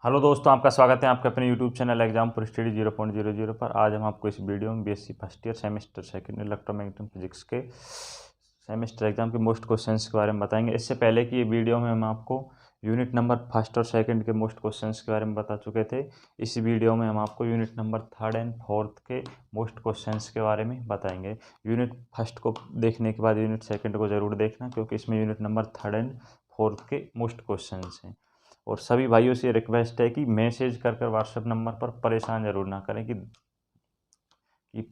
Hello दोस्तों, आपका स्वागत है आपके अपने YouTube channel exam for study 0.00 पर। आज हम आपको इस वीडियो में BSc first year semester second electromagnetic physics के सेमेस्टर एग्जाम के मोस्ट क्वेश्चंस के बारे में बताएंगे। इससे पहले की ये वीडियो में हम आपको यूनिट नंबर फर्स्ट और सेकंड के मोस्ट क्वेश्चंस के बारे में बता चुके थे। इस वीडियो में हम आपको unit number third and fourth के मोस्ट क्वेश्चंस के बारे में बताएंगे। यूनिट फर्स्ट को देखने के बाद यूनिट सेकंड को ज़रूर देखना, क्योंकि इसमें unit number third and fourth के मोस्ट क्वेश्चंस हैं। और सभी भाइयों से रिक्वेस्ट है कि मैसेज कर कर व्हाट्सएप नंबर पर परेशान ज़रूर ना करें कि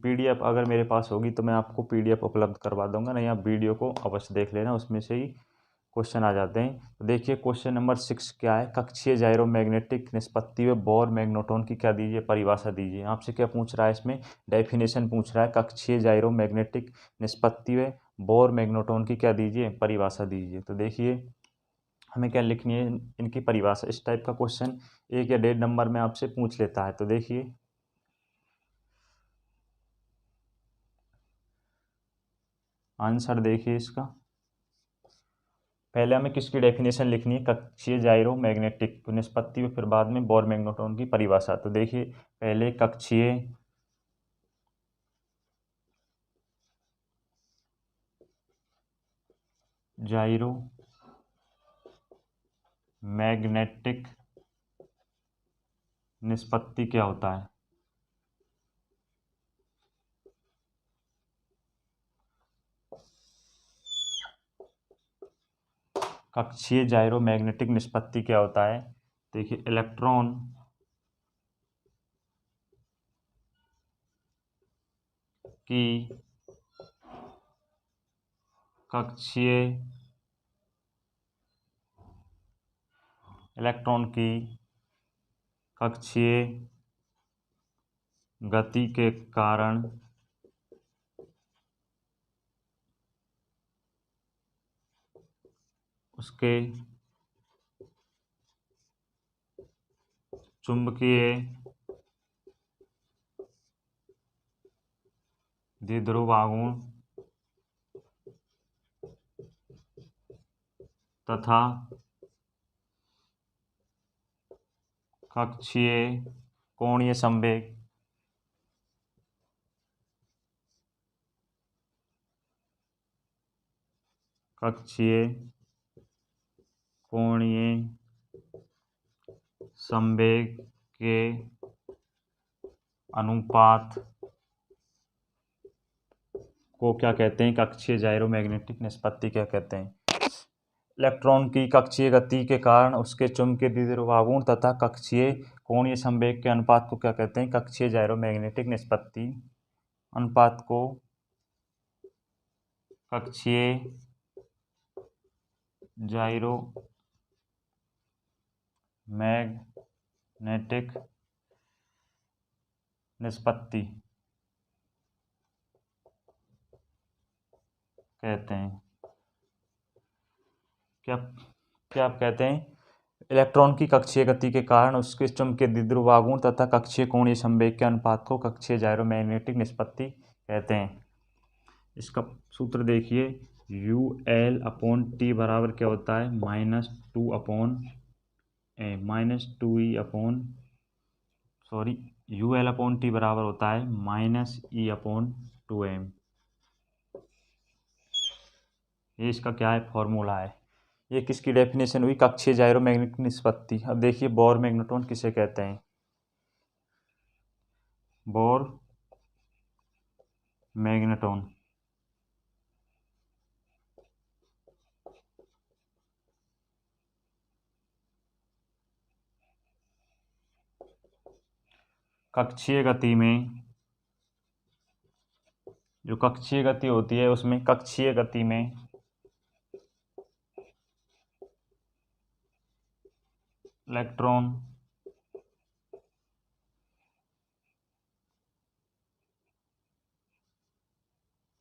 पीडीएफ अगर मेरे पास होगी तो मैं आपको पीडीएफ उपलब्ध करवा दूंगा, नहीं आप वीडियो को अवश्य देख लेना, उसमें से ही क्वेश्चन आ जाते हैं। तो देखिए क्वेश्चन नंबर 6 क्या है, कक्षीय जायरोमैग्नेटिक निष्पत्ति व बोर मैग्नेट्रॉन की क्या दीजिए, परिभाषा दीजिए। आपसे क्या पूछ रहा है, इसमें डेफिनेशन पूछ रहा है। कक्षीय जायरोमैग्नेटिक निष्पत्ति व बोर मैग्नेट्रॉन की क्या दीजिए, परिभाषा दीजिए। तो देखिए हमें क्या लिखनी है, इनकी परिभाषा। इस टाइप का क्वेश्चन 1 या 1.5 नंबर में आपसे पूछ लेता है। तो देखिए आंसर देखिए इसका। पहले हमें किसकी डेफिनेशन लिखनी है, कक्षीय जाइरो मैग्नेटिक निष्पत्ति, फिर बाद में बोर मैग्नेट्रॉन की परिभाषा। तो देखिए पहले कक्षीय जाइरो मैग्नेटिक निष्पत्ति क्या होता है। कक्षीय जाइरो मैग्नेटिक निष्पत्ति क्या होता है। देखिए इलेक्ट्रॉन की कक्षीय इलेक्ट्रॉन की कक्षीय गति के कारण उसके चुंबकीय द्विध्रुव आघूर्ण तथा कक्षीय कोणीय संवेग कक्षीय कोणीय संवेग के अनुपात को क्या कहते हैं, कक्षीय जाइरोमैग्नेटिक निष्पत्ति क्या कहते हैं। इलेक्ट्रॉन की कक्षीय गति के कारण उसके चुंबकीय द्विध्रुव आघूर्ण तथा कक्षीय कोणीय संवेग के अनुपात को क्या कहते हैं, कक्षीय जाइरोमैग्नेटिक निष्पत्ति। अनुपात को कक्षीय जाइरोमैग्नेटिक निष्पत्ति कहते हैं। क्या क्या आप कहते हैं, इलेक्ट्रॉन की कक्षीय गति के कारण उसके चुंबकीय द्विध्रुव आघूर्ण तथा कक्षीय कोणीय संवेग के अनुपात को कक्षीय जाइरोमैग्नेटिक निष्पत्ति कहते हैं। इसका सूत्र देखिए, UL/T बराबर क्या होता है, UL/T बराबर होता है -E/2m। ये इसका क्या है, फॉर्मूला है। ये किसकी डेफिनेशन हुई, कक्षीय जाइरोमैग्नेटिक निष्पत्ति। अब देखिए बोर मैग्नेट्रॉन किसे कहते हैं। बोर मैग्नेट्रॉन कक्षीय गति में, जो कक्षीय गति होती है उसमें कक्षीय गति में इलेक्ट्रॉन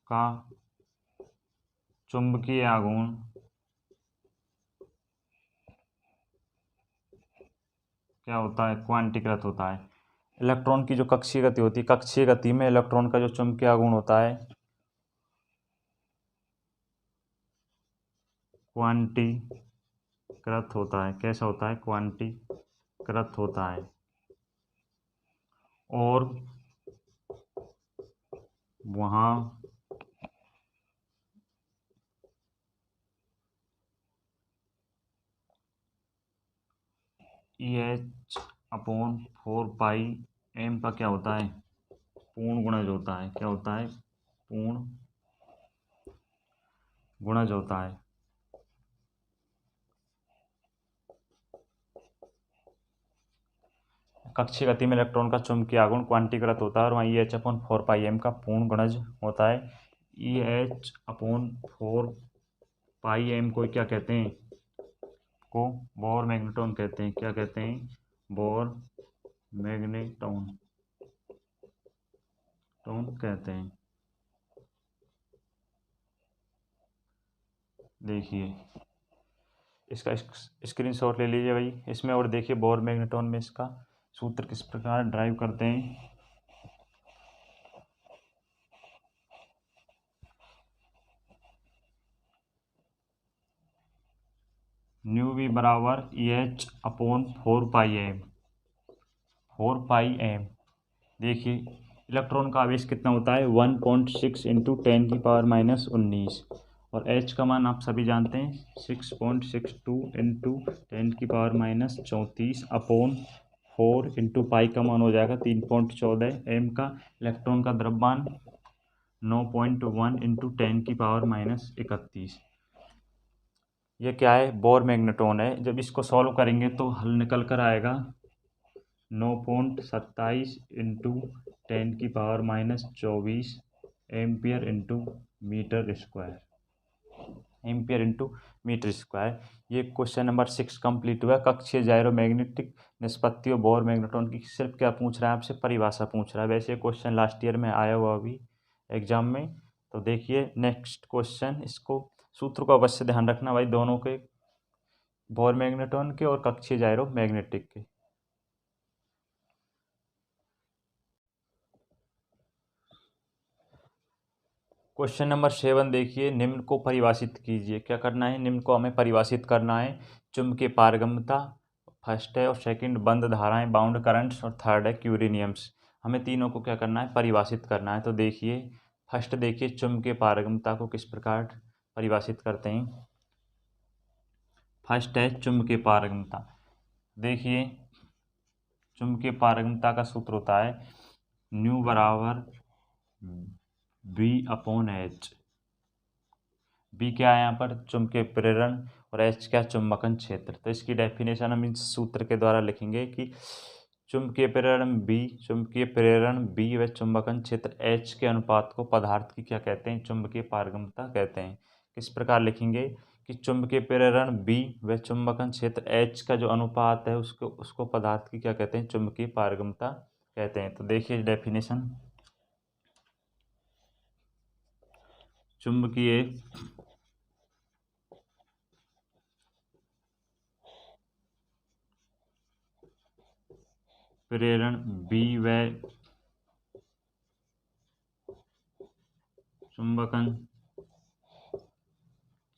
का चुंबकीय आघूर्ण क्या होता है, क्वांटीकृत होता है। इलेक्ट्रॉन की जो कक्षीय गति होती है, कक्षीय गति में इलेक्ट्रॉन का जो चुंबकीय आघूर्ण होता है क्वांटीकृत होता है। कैसा होता है, क्वांटीकृत क्वांटीकृत होता है और वहाँ EH/4πm का क्या होता है, पूर्ण गुणज होता है। क्या होता है, पूर्ण गुणज होता है। कक्षीय गति में इलेक्ट्रॉन का चुंबकीय आघूर्ण क्वांटीकृत होता है और वहाँ EH/4πm का पूर्ण गुणज होता है। EH/4πm को क्या कहते हैं, को बोर मैग्नेटॉन कहते हैं। क्या कहते हैं, बोर मैग्नेटॉन कहते हैं। देखिए इसका स्क्रीनशॉट ले लीजिए भाई इसमें, और देखिए बोर मैग्नेटॉन में इसका सूत्र किस प्रकार ड्राइव करते हैं। न्यू वी बराबर EH/4πm 4πm। देखिए इलेक्ट्रॉन का आवेश कितना होता है, 1.6 इंटू 10⁻⁻19 और H का मान आप सभी जानते हैं 6.62 इंटू 10⁻⁻34 अपॉन 4 इंटू पाई का मान हो जाएगा 3.14। M का इलेक्ट्रॉन का द्रव्यमान 9.1 इंटू 10⁻31। ये क्या है, बोर मैग्नेटॉन है। जब इसको सॉल्व करेंगे तो हल निकल कर आएगा 9.27 into 10⁻⁻24 ampere into metre square, ampere into metre square. ये क्वेश्चन नंबर 6 कंप्लीट हुआ। कक्षीय जायरोमैग्नेटिक निष्पत्ति और बोर मैग्नेटॉन की सिर्फ क्या पूछ रहा है आपसे, परिभाषा पूछ रहा है। वैसे क्वेश्चन लास्ट ईयर में आया हुआ अभी एग्जाम में। तो देखिए नेक्स्ट क्वेश्चन, इसको सूत्र को अवश्य ध्यान रखना भाई, दोनों के, बोर मैग्नेटॉन के और कक्षीय जायरोमैग्नेटिक के। क्वेश्चन नंबर 7 देखिए, निम्न को परिभाषित कीजिए। क्या करना है, निम्न को हमें परिभाषित करना है। चुंबकीय पारगम्यता फर्स्ट है और सेकंड बंद धाराएं बाउंड करंट्स और थर्ड है क्यूरी नियम्स। हमें तीनों को क्या करना है, परिभाषित करना है। तो देखिए फर्स्ट देखिए चुंबकीय पारगम्यता को किस प्रकार परिभाषित करते हैं। फर्स्ट है चुंबकीय पारगम्यता। देखिए चुंबकीय पारगम्यता का सूत्र होता है न्यू बराबर V/H। बी क्या है यहाँ पर, चुंबकीय प्रेरण, और एच क्या, चुंबकन क्षेत्र। तो इसकी डेफिनेशन हम इस सूत्र के द्वारा लिखेंगे कि चुंबकीय प्रेरण बी व चुंबकन क्षेत्र एच के अनुपात को पदार्थ की क्या कहते हैं, चुंबकीय पारगम्यता कहते हैं। किस प्रकार लिखेंगे कि चुंबकीय प्रेरण बी व चुंबकन क्षेत्र एच का जो अनुपात है उसको पदार्थ की क्या कहते हैं, चुंबकीय पारगम्यता कहते हैं। तो देखिए डेफिनेशन, चुंबकीय प्रेरण बी व चुंबकन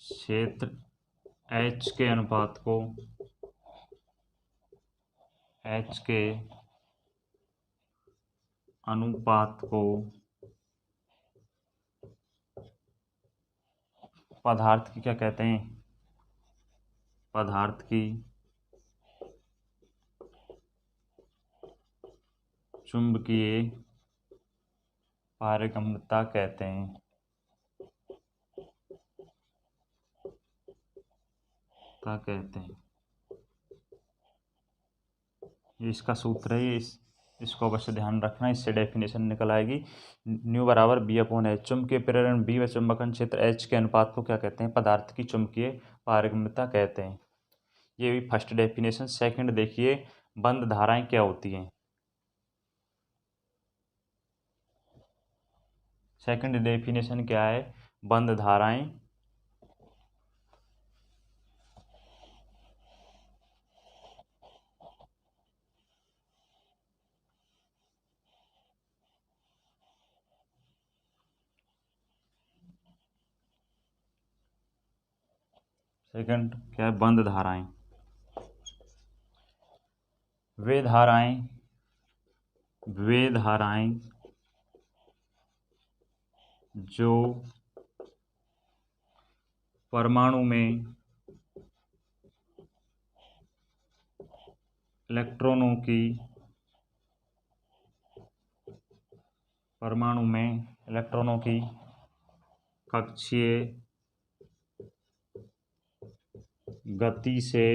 क्षेत्र एच के अनुपात को पदार्थ की क्या कहते हैं, पदार्थ की चुंबकीय पारगम्यता कहते हैं। ये इसका सूत्र है, इसको अवश्य ध्यान रखना, इससे डेफिनेशन निकल आएगी। न्यू बराबर B/H। चुंबकीय प्रेरण बी व चुंबकन क्षेत्र एच के अनुपात को क्या कहते हैं, पदार्थ की चुंबकीय पारगम्यता कहते हैं। ये भी फर्स्ट डेफिनेशन। सेकंड देखिए बंद धाराएं क्या होती हैं। सेकंड डेफिनेशन क्या है, बंद धाराएं सेकंड क्या है, बंद धाराएं। वे धाराएं जो परमाणु में इलेक्ट्रॉनों की कक्षीय गति से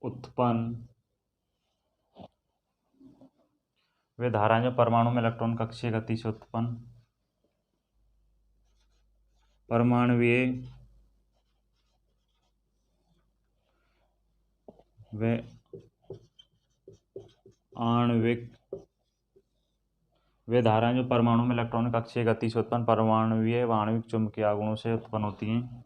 उत्पन्न वे धाराएं जो परमाणु में इलेक्ट्रॉन कक्षीय गति से उत्पन्न परमाणुवीय व आणविक वे धाराएं जो परमाणु में इलेक्ट्रॉन कक्षीय गति से उत्पन्न परमाणुवीय व आणविक चुंबकीय आघूर्णों से उत्पन्न होती हैं।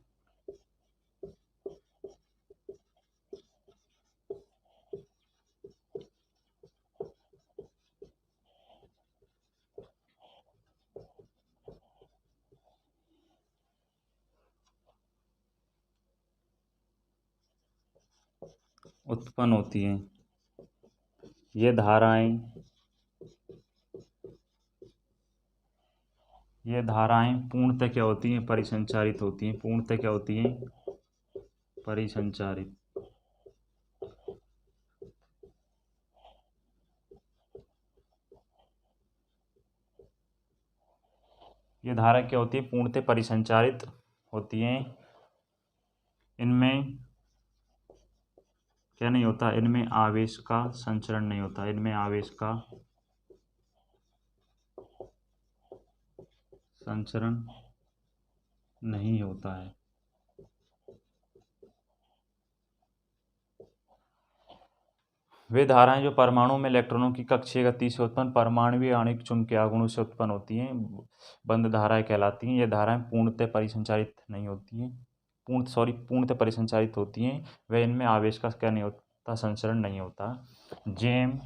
ये धाराएं पूर्णतः क्या होती हैं? परिसंचारित होती हैं। पूर्णतः क्या होती हैं? परिसंचारित। ये धारा क्या होती है? पूर्णतः परिसंचारित होती हैं। इनमें क्या नहीं होता? इनमें आवेश का संचरण नहीं होता। इनमें आवेश का संचरण नहीं होता है। वे धाराएं जो परमाणु में इलेक्ट्रॉनों की कक्षीय गति से उत्पन्न परमाणुवीय आणविक चुंबकीय आघूर्णों से उत्पन्न होती हैं, बंद धाराएं कहलाती हैं। ये धाराएं पूर्णतः परिसंचारित नहीं होती हैं, पूर्णतः परिसंचारित होती हैं। वे इनमें आवेश का क्या नहीं होता? संचरण नहीं होता। जेम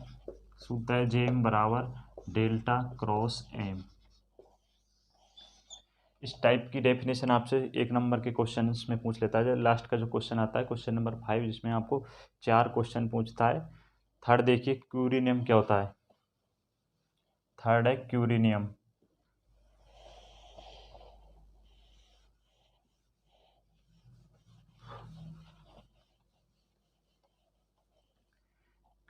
सूत्र है जेम बराबर डेल्टा क्रॉस एम। इस टाइप की डेफिनेशन आपसे 1 नंबर के क्वेश्चन में पूछ लेता है। लास्ट का जो क्वेश्चन आता है क्वेश्चन नंबर 5, जिसमें आपको 4 क्वेश्चन पूछता है। थर्ड देखिए, क्यूरी नियम क्या होता है? थर्ड है क्यूरी नियम।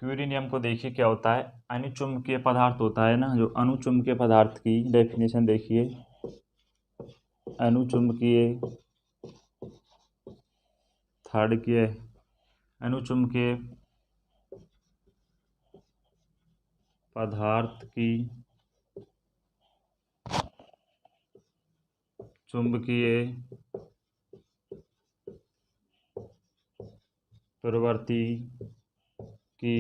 क्यूरी नियम को देखिए क्या होता है। अनुचुंबकीय पदार्थ होता है ना, जो अनुचुंबकीय पदार्थ की डेफिनेशन देखिए। अनुचुंबकीय थर्ड की है अनुचुंबकीय पदार्थ की चुंबकीय प्रवृत्ति की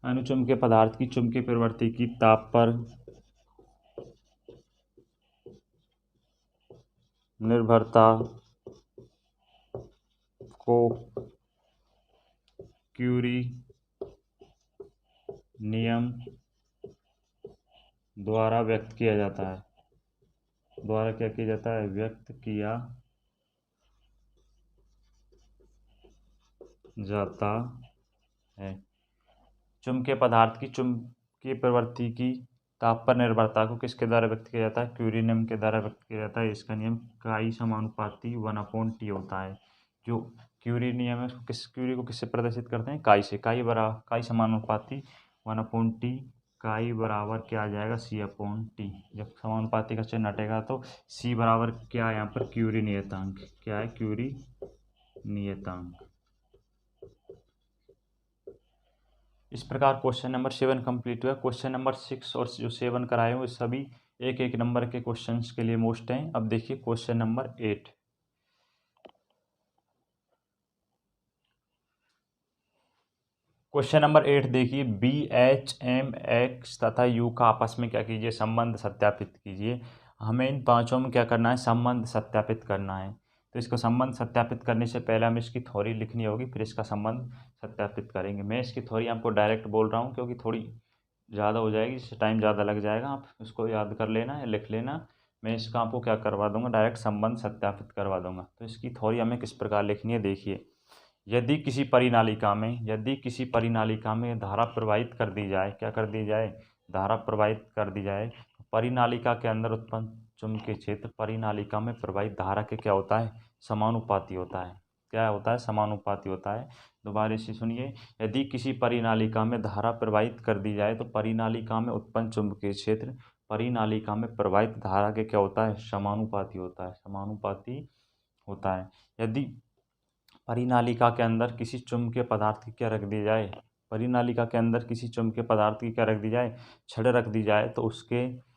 अनुचुंबकीय पदार्थ की चुंबकीय प्रवृत्ति की ताप पर निर्भरता को क्यूरी नियम द्वारा व्यक्त किया जाता है। द्वारा क्या किया जाता है? व्यक्त किया जाता है। चुंबकीय पदार्थ की चुंबकीय प्रवृत्ति की ताप पर निर्भरता को किसके द्वारा व्यक्त किया जाता है? क्यूरी नियम के द्वारा व्यक्त किया जाता है। इसका नियम काई समानुपाती 1/T होता है। जो क्यूरी नियम है क्यूरी को किससे प्रदर्शित करते हैं? काई से। काई समानुपाती 1/T। काई बराबर क्या आ जाएगा? C/T। जब समानुपाती का चिन्ह हटेगा तो C बराबर क्या है यहाँ पर? क्यूरी नियतांक। क्या है? क्यूरी नियतांक। इस प्रकार क्वेश्चन नंबर 7 कंप्लीट हुआ। क्वेश्चन नंबर 6 और जो 7 कराए हुए सभी 1-1 नंबर के क्वेश्चंस के लिए मोस्ट हैं। अब देखिए क्वेश्चन नंबर 8। क्वेश्चन नंबर 8 देखिए, BHMX तथा U का आपस में क्या कीजिए? संबंध सत्यापित कीजिए। हमें इन पांचों में क्या करना है? संबंध सत्यापित करना है। तो इसको संबंध सत्यापित करने से पहले हमें इसकी थ्योरी लिखनी होगी, फिर इसका संबंध सत्यापित करेंगे। मैं इसकी थ्योरी आपको डायरेक्ट बोल रहा हूँ क्योंकि थोड़ी ज़्यादा हो जाएगी, इससे टाइम ज़्यादा लग जाएगा। आप इसको याद कर लेना या लिख लेना। मैं इसका आपको क्या करवा दूंगा, डायरेक्ट संबंध सत्यापित करवा दूंगा। तो इसकी थ्योरी हमें किस प्रकार लिखनी है, देखिए। यदि किसी परिनालिका में धारा प्रवाहित कर दी जाए, क्या कर दी जाए, धारा प्रवाहित कर दी जाए, परिनालिका के अंदर उत्पन्न चुंबकीय क्षेत्र परिनालिका में प्रवाहित धारा के क्या होता है, समानुपाती होता है। क्या होता है, समानुपाती होता है। दोबारा से सुनिए, यदि किसी परिनालिका में धारा प्रवाहित कर दी जाए तो परिनालिका में उत्पन्न चुंबकीय क्षेत्र परिनालिका में प्रवाहित धारा के क्या होता है, समानुपाती होता है, समानुपाती होता है। यदि परिनालिका के अंदर किसी चुंबकीय पदार्थ की क्या रख दी जाए, परिनालिका के अंदर किसी चुंबकीय पदार्थ की क्या रख दी जाए, छड़ रख दी जाए, तो उसके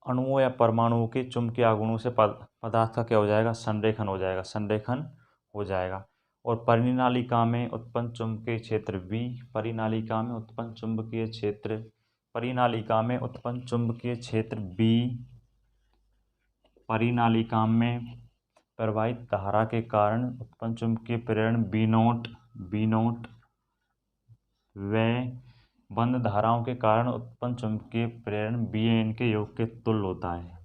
अणुओं या परमाणुओं के चुंबकीय आघूर्णों से पदार्थ का क्या हो जाएगा, संरेखन हो जाएगा, संरेखन हो जाएगा। और परिनालिका में उत्पन्न चुंबकीय क्षेत्र बी, परिनालिका में उत्पन्न चुंबकीय क्षेत्र, परिनालिका में उत्पन्न चुंबकीय क्षेत्र बी, परिनालिका में प्रवाहित धारा के कारण उत्पन्न चुंबकीय प्रेरण बी नोट व बंद धाराओं के कारण उत्पन्न चुंबकीय प्रेरण बी एन के योग के तुल्य होता है।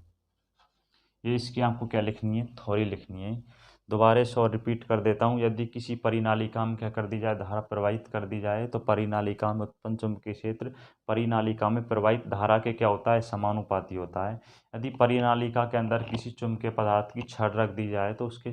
ये इसकी आपको क्या लिखनी है, थ्योरी लिखनी है। दोबारा से और रिपीट कर देता हूँ। यदि किसी परिनालिका में क्या कर दी जाए, धारा प्रवाहित कर दी जाए, तो परिनालिका में उत्पन्न चुंबकीय क्षेत्र परिनालिका में प्रवाहित धारा के क्या होता है, समानुपाती होता है। यदि परिनालिका के अंदर किसी चुंबकीय पदार्थ की छड़ रख दी जाए तो उसके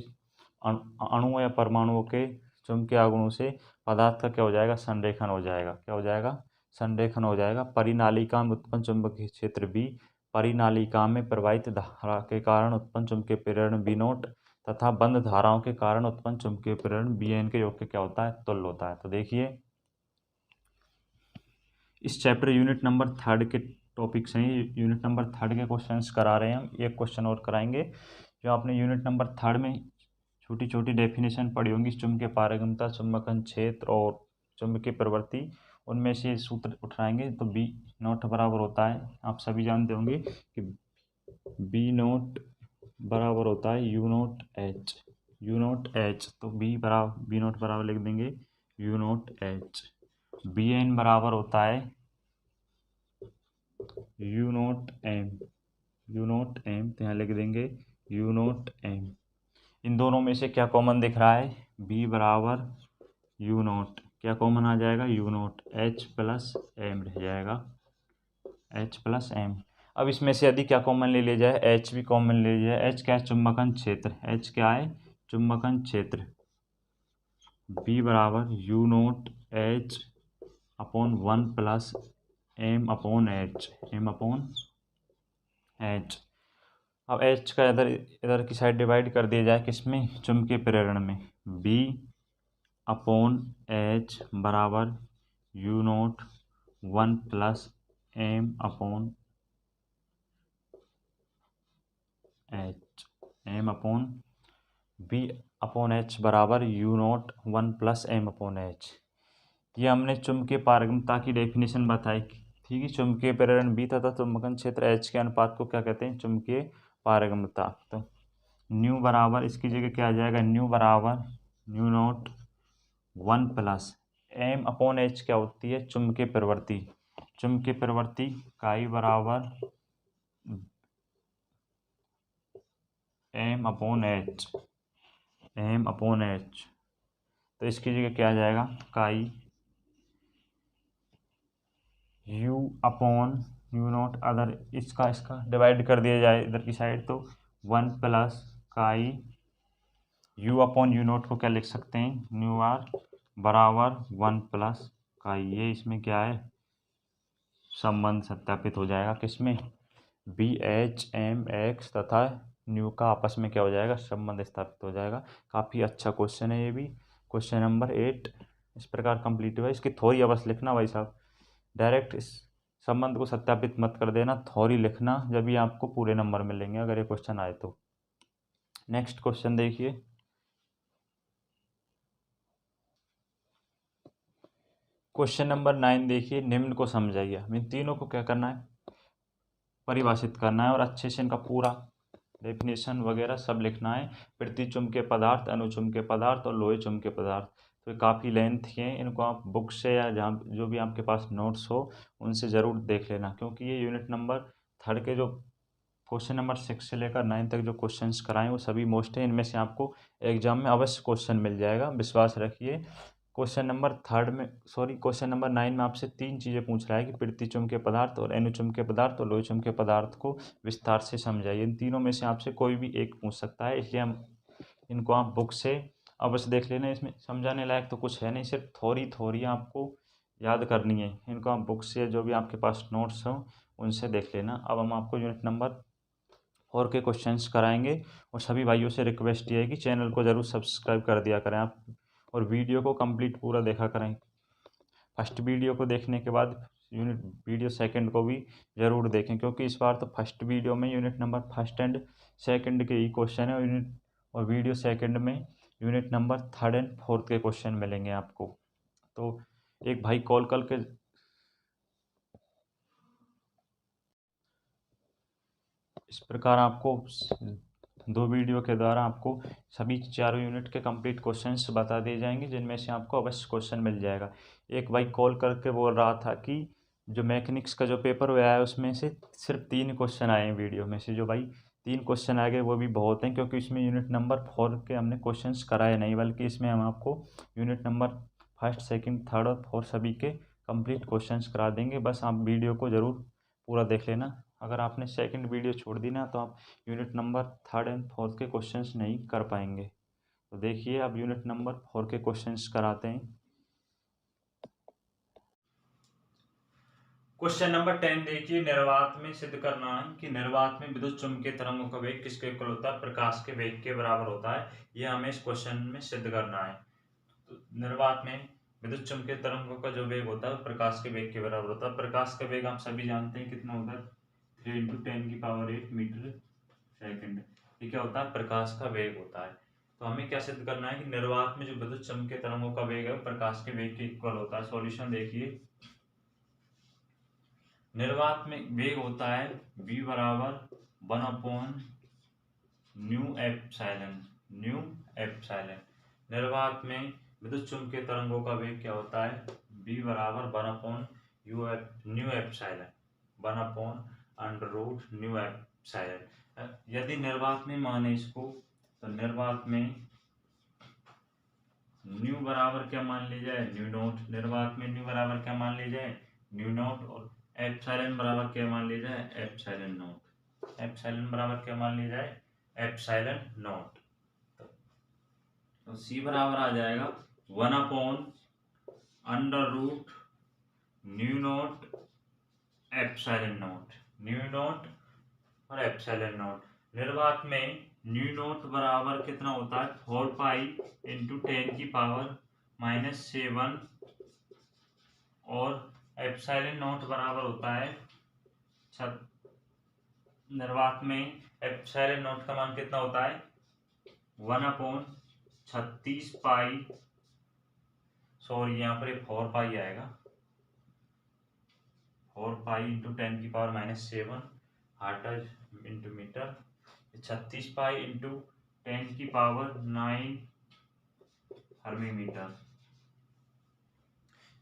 अणुओं या परमाणुओं के चुंबकीय आघूर्णों से पदार्थ का क्या हो जाएगा, संरेखन हो जाएगा। क्या हो जाएगा, संरेखन हो जाएगा। परिनालिका में उत्पन्न चुंबकीय क्षेत्र बी परिनालिका में प्रवाहित धारा के कारण उत्पन्न चुंबकीय प्रेरण बी नोट तथा बंद धाराओं के कारण उत्पन्न चुंबकीय प्रेरण बी एन के योग के क्या होता है, तुल्य होता है। तो देखिए, इस चैप्टर यूनिट नंबर 3 के टॉपिक से ही यूनिट नंबर 3 के क्वेश्चंस करा रहे हैं हम। एक क्वेश्चन और कराएंगे। जो आपने यूनिट नंबर 3 में छोटी छोटी डेफिनेशन पढ़ी होंगी, चुंबकीय पारगम्यता, चुंबकन क्षेत्र और चुंबकीय प्रवृत्ति, उनमें से सूत्र उठाएंगे। तो बी नोट बराबर होता है, आप सभी जानते होंगे कि बी नोट बराबर होता है यू नोट एच। तो बी नोट बराबर लिख देंगे mu naught H. B N बराबर होता है यू नोट एम, तो यहाँ लिख देंगे यू नोट एम। इन दोनों में से क्या कॉमन दिख रहा है, बी बराबर यू नोट, क्या कॉमन आ जाएगा, mu naught, H plus M रह जाएगा, एच प्लस एम। अब इसमें से यदि क्या कॉमन ले लिया जाए, एच भी कॉमन ले लिया जाए। एच क्या है, चुंबकन क्षेत्र, एच क्या है, चुंबकन क्षेत्र। बी बराबर mu naught H upon 1 plus M upon H. अब एच का इधर की साइड डिवाइड कर दिया जाए, किसमें, चुंबकीय प्रेरण में। बी अपॉन एच बराबर mu naught 1 plus M upon b upon h बराबर mu naught 1 plus M upon h. ये हमने चुंबकीय पारगम्यता की डेफिनेशन बताई थी कि चुंबकीय प्रेरण बी तथा चुंबकन क्षेत्र एच के अनुपात को क्या कहते हैं, चुंबकीय पारगम्यता। तो न्यू बराबर इसकी जगह क्या आ जाएगा, न्यू बराबर mu naught 1 plus M upon H क्या होती है, चुंबकीय प्रवृत्ति। चुंबकीय प्रवृत्ति काई बराबर एम अपॉन एच। तो इसकी जगह क्या आ जाएगा, काई you upon you not, other इसका डिवाइड कर दिया जाए इधर की साइड, तो 1 plus chi you upon you not को क्या लिख सकते हैं, न्यू आर बराबर 1 प्लस काई। ये इसमें क्या है, संबंध सत्यापित हो जाएगा, किसमें, बी एच एम एक्स तथा न्यू का आपस में क्या हो जाएगा, संबंध स्थापित हो जाएगा। काफ़ी अच्छा क्वेश्चन है ये भी, क्वेश्चन नंबर 8 इस प्रकार कंप्लीट हुआ। इसकी थ्योरी बस लिखना भाई साहब, डायरेक्ट इस संबंध को सत्यापित मत कर देना, थ्योरी लिखना, जब भी आपको पूरे नंबर मिलेंगे अगर ये क्वेश्चन आए तो। नेक्स्ट क्वेश्चन देखिए, क्वेश्चन नंबर 9 देखिए, निम्न को समझाइए। इन तीनों को क्या करना है, परिभाषित करना है और अच्छे से इनका पूरा डेफिनेशन वगैरह सब लिखना है। प्रतिचुंबकीय पदार्थ, अनुचुंबकीय पदार्थ और लोहे चुंबकीय पदार्थ। तो काफ़ी लेंथ है, इनको आप बुक से या जहाँ जो भी आपके पास नोट्स हो उनसे ज़रूर देख लेना, क्योंकि ये यूनिट नंबर 3 के जो क्वेश्चन नंबर 6 से लेकर 9 तक जो क्वेश्चंस कराएं वो सभी मोस्ट हैं। इनमें से आपको एग्जाम में अवश्य क्वेश्चन मिल जाएगा, विश्वास रखिए। क्वेश्चन नंबर 9 में आपसे 3 चीज़ें पूछ रहा है कि प्रतिचुम्बकीय पदार्थ और अनुचुम्बकीय पदार्थ और लोहचुम्बकीय पदार्थ को विस्तार से समझाइए। इन तीनों में से आपसे कोई भी एक पूछ सकता है, इसलिए हम इनको आप बुक से अवश्य देख लेना। इसमें समझाने लायक तो कुछ है नहीं, सिर्फ थोड़ी आपको याद करनी है। इनको आप बुक से जो भी आपके पास नोट्स हों उनसे देख लेना। अब हम आपको यूनिट नंबर 4 के क्वेश्चंस कराएंगे और सभी भाइयों से रिक्वेस्ट ये है कि चैनल को ज़रूर सब्सक्राइब कर दिया करें आप, और वीडियो को कंप्लीट पूरा देखा करें। फर्स्ट वीडियो को देखने के बाद वीडियो सेकंड को भी ज़रूर देखें, क्योंकि इस बार तो फर्स्ट वीडियो में unit number first and second के ही क्वेश्चन है, और वीडियो सेकंड में unit number 3rd and 4th के क्वेश्चन मिलेंगे आपको। तो एक भाई कॉल करके इस प्रकार आपको 2 वीडियो के द्वारा आपको सभी चारों यूनिट के कंप्लीट क्वेश्चंस बता दिए जाएंगे, जिनमें से आपको अवश्य क्वेश्चन मिल जाएगा। एक भाई कॉल करके बोल रहा था कि जो मैकेनिक्स का जो पेपर हुआ है उसमें से सिर्फ 3 क्वेश्चन आए हैं वीडियो में से। जो भाई 3 क्वेश्चन आ गए वो भी बहुत हैं, क्योंकि इसमें यूनिट नंबर 4 के हमने क्वेश्चंस कराए नहीं, बल्कि इसमें हम आपको unit number 1st, 2nd, 3rd और 4th सभी के कंप्लीट क्वेश्चंस करा देंगे। बस आप वीडियो को ज़रूर पूरा देख लेना। अगर आपने सेकंड वीडियो छोड़ दी ना तो आप unit number 3rd and 4th के क्वेश्चंस नहीं कर पाएंगे। तो देखिए अब यूनिट नंबर 4 के क्वेश्चंस कराते हैं। क्वेश्चन नंबर 10 देखिए, निर्वात में सिद्ध करना है कि निर्वात में विद्युत चुम्बकीय तरंगों का वेग किसके इक्वल होता है? प्रकाश के वेग के बराबर होता है। यह हमें इस क्वेश्चन में सिद्ध करना है। तो निर्वात में विद्युत चुम्बकीय तरंगों का जो वेग होता है प्रकाश के वेग के बराबर होता है। प्रकाश का वेग आप सभी जानते हैं कितना होता है, 3 × 10⁸ मीटर सेकंड। ये क्या होता है? प्रकाश का वेग होता है। तो हमें क्या सिद्ध करना है कि निर्वात में जो विद्युत चुम्बकीय तरंगों का वेग है प्रकाश के वेग के इक्वल होता है। सॉल्यूशन देखिए, निर्वात में वेग होता है v बराबर 1/μ∈ निर्वात में विद्युत चुम्बकीय तरंगों का वेग क्या होता है? v बराबर 1/√μ∈. यदि निर्वात में माने इसको, तो निर्वात में न्यू बराबर क्या मान ली जाए? New not. निर्वात में न्यू बराबर क्या मान ली जाए? New naught. और एप्सिलॉन बराबर क्या मान ली जाए? Epsilon not. एप्सिलॉन बराबर क्या मान ली जाए? Epsilon naught. तो सी बराबर आ जाएगा 1/√न्यू naught epsilon naught. Mu naught और एप्सिलॉन नॉट। निर्वात में न्यू नॉट बराबर कितना होता है? 4π × 10⁻⁻7 और एप्सिलॉन नॉट बराबर होता है निर्वात में एप्सिलॉन नॉट का मान कितना होता है? 1/36π, सॉरी यहाँ पर 4π आएगा, 4π × 10⁻⁻7 हार्टज इंटू मीटर, 36π × 10⁹ हर्मी मीटर।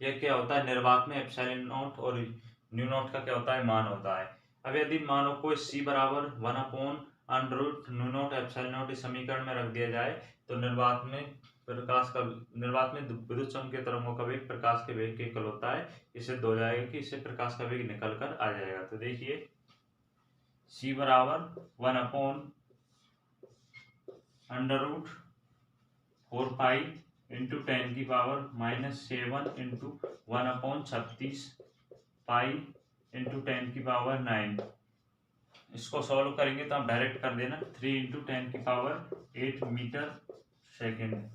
यह क्या होता है? निर्वात में एप्सिलॉन नॉट और न्यू नॉट का क्या होता है? मान होता है। अब यदि मानों को c बराबर 1/√न्यू नॉट एप्सिलॉन नॉट इस समीकरण में रख दिया जाए, तो निर्वात में विद्युत चुम्बकीय तरंगों का वेग प्रकाश के वेग के इक्वल होता है। इससे सिद्ध हो जाएगा कि इससे प्रकाश का वेग निकल कर आ जाएगा। तो देखिए, c बराबर 1/√4π × 10⁻⁻7 × 1/36π × 10⁹ इसको सॉल्व करेंगे तो आप डायरेक्ट कर देना 3 × 10⁸ मीटर सेकेंड।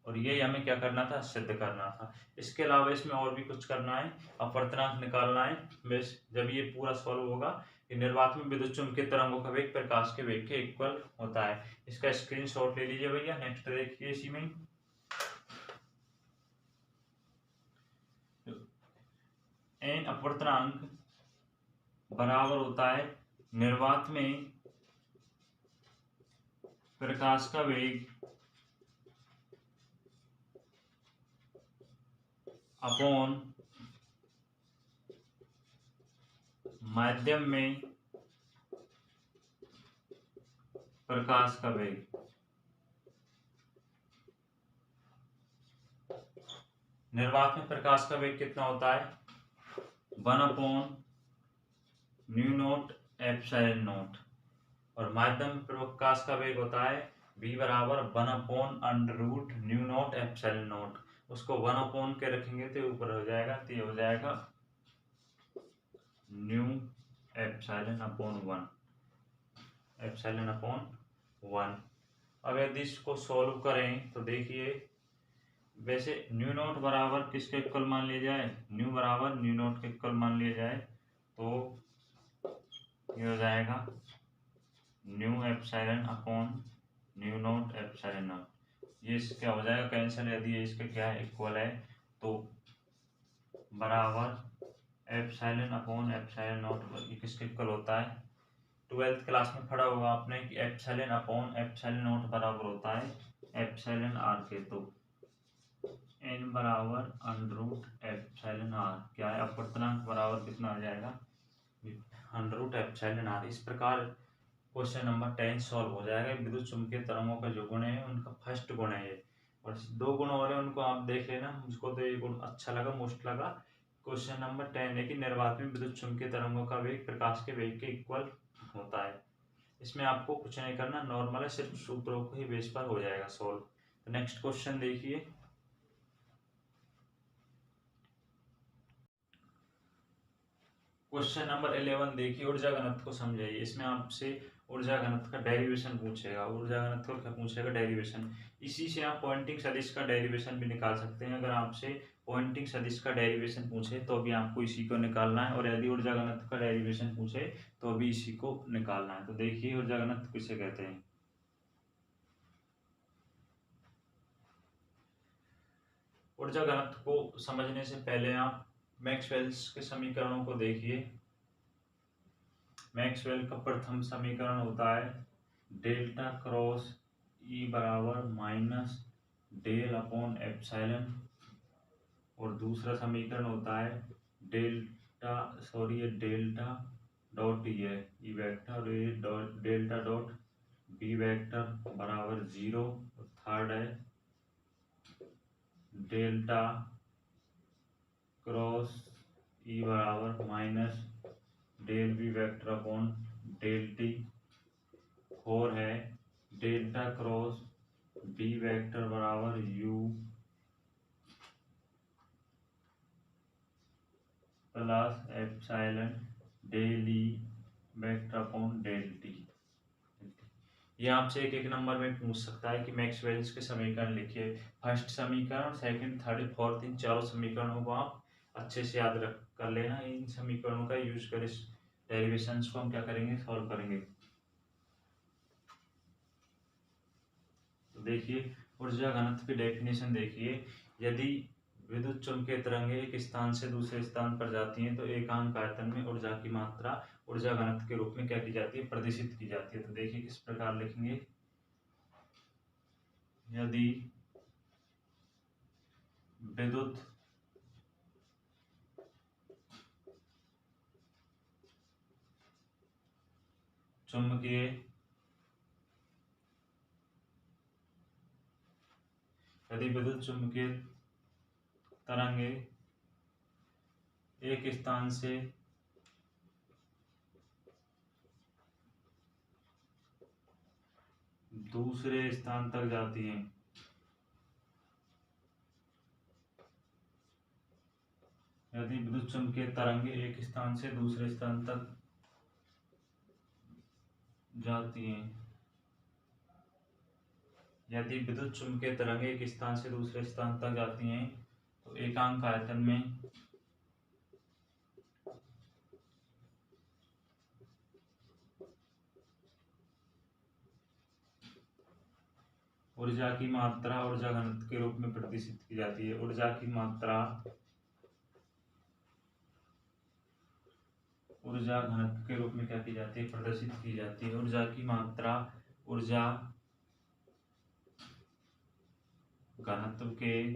और ये हमें क्या करना था? सिद्ध करना था। इसके अलावा इसमें और भी कुछ करना है, अपवर्तनांक निकालना है। बस जब ये पूरा सॉल्व होगा कि निर्वात में विद्युत चुम्बकीय तरंगों का वेग प्रकाश के वेग के इक्वल होता है। इसका स्क्रीनशॉट ले लीजिए भैया। नेक्स्ट देखिए, इसी में एन अपवर्तनांक बराबर होता है निर्वात में प्रकाश का वेग अपॉन माध्यम में प्रकाश का वेग, निर्वात में प्रकाश का वेग कितना होता है? 1/μ0 और माध्यम में प्रकाश का वेग होता है v बराबर 1/√μ0 उसको 1 के रखेंगे तो ऊपर हो जाएगा, तो ये हो जाएगा μ/1 अब यदि इसको सॉल्व करें तो देखिए, वैसे μ0 बराबर किसके इक्वल मान लिया जाए? न्यू बराबर μ0 के इक्वल मान लिया जाए तो ये हो जाएगा μ/μ0 ये क्या हो जाएगा? कैंसिल। यदि ये इसके क्या है? इक्वल है तो बराबर ε/ε0 ये किसके इक्वल होता है? 12th क्लास में पढ़ा होगा आपने कि ε/ε0 बराबर होता है εr के। तो n बराबर √ε/r क्या है? अपवर्तनांक बराबर कितना आ जाएगा? √ε/r। इस प्रकार क्वेश्चन नंबर 10 सॉल्व हो जाएगा। विद्युत चुंबकीय तरंगों का जो गुण है उनका फर्स्ट गुण है ये, और 2 गुण और है उनको आप देख लेना। मुझको तो ये गुण अच्छा लगा, मोस्ट लगा। क्वेश्चन नंबर 10 है कि निर्वात में विद्युत चुंबकीय तरंगों का वेग प्रकाश के वेग के इक्वल होता है। इसमें आपको कुछ नहीं करना, नॉर्मल है, सिर्फ सूत्रों को ही बेस पर हो जाएगा सॉल्व। तो नेक्स्ट क्वेश्चन देखिए, क्वेश्चन नंबर 11 देखिए, ऊर्जा घनत्व को समझाइए। इसमें आपसे ऊर्जा घनत्व का डेरिवेशन पूछेगा। ऊर्जा घनत्व का पूछेगा डेरिवेशन। इसी से आप पॉइंटिंग सदिश का डेरिवेशन भी निकाल सकते हैं। अगर आपसे पॉइंटिंग सदिश का डेरिवेशन पूछे तो भी आपको इसी को निकालना है, और यदि ऊर्जा घनत्व का डेरिवेशन पूछे तो भी इसी को निकालना है। तो देखिए ऊर्जा घनत्व किसे कहते हैं। ऊर्जा घनत्व को समझने से पहले आप मैक्सवेल्स के समीकरणों को देखिए। मैक्सवेल का प्रथम समीकरण होता है डेल्टा क्रॉस ई बराबर माइनस डेल अपॉन एप्सिलॉन, और दूसरा समीकरण होता है डेल्टा डॉट ई है ई वेक्टर, और ये डेल्टा डॉट बी वेक्टर बराबर 0। थर्ड है डेल्टा क्रॉस ई बराबर minus del B vector upon del T. 4 है डेल्टा क्रॉस बी वेक्टर बराबर यू प्लस एप्सिलॉन डेल ई वेक्टर अपॉन डेल टी। ये आपसे एक नंबर में पूछ सकता है कि मैक्सवेल्स के समीकरण लिखिए। फर्स्ट समीकरण, सेकंड, थर्ड, फोर्थ, इन चारों समीकरणों को आप अच्छे से याद रख कर लेना। इन समीकरणों का यूज कर इस डेरिवेशंस को हम क्या करेंगे? सॉल्व करेंगे। तो देखिए ऊर्जा घनत्व की डेफिनेशन देखिए। यदि विद्युत चुंबकीय तरंगें एक स्थान से दूसरे स्थान पर जाती हैं तो एकांक आयतन में ऊर्जा की मात्रा ऊर्जा घनत्व के रूप में क्या की जाती है? प्रदर्शित की जाती है। तो देखिए किस प्रकार लिखेंगे। यदि विद्युत चुंबकीय तरंगे एक स्थान से दूसरे स्थान तक जाती हैं, यदि विद्युत चुंबकीय तरंगे एक स्थान से दूसरे स्थान तक जाती हैं, यदि विद्युत चुंबकीय तरंगे एक स्थान से दूसरे स्थान तक जाती हैं तो एकांक आयतन में ऊर्जा की मात्रा ऊर्जा घनत्व के रूप में प्रदर्शित की जाती है। ऊर्जा की मात्रा ऊर्जा घनत्व के रूप में क्या की जाती है? प्रदर्शित की जाती है। ऊर्जा की मात्रा ऊर्जा घनत्व के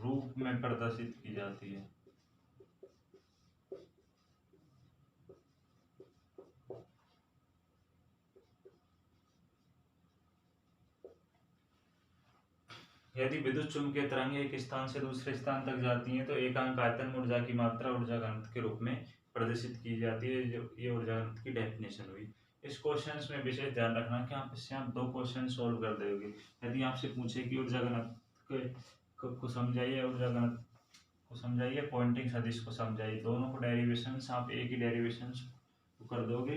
रूप में प्रदर्शित की जाती है। यदि विद्युत चुम्बकीय तरंग एक स्थान से दूसरे स्थान तक जाती हैं तो एकांक आयतन में ऊर्जा की मात्रा ऊर्जा घनत्व के रूप में प्रदर्शित की जाती है। जो ये ऊर्जा घनत्व की डेफिनेशन हुई। इस क्वेश्चन में विशेष ध्यान रखना कि आप इससे आप 2 क्वेश्चन सोल्व कर दोगे। यदि आपसे पूछे कि ऊर्जा घनत्व को समझाइए, ऊर्जा घनत्व को समझाइए, पॉइंटिंग सदिश को समझाइए, दोनों को डेरिवेशन आप एक ही डेरिवेशन कर दोगे।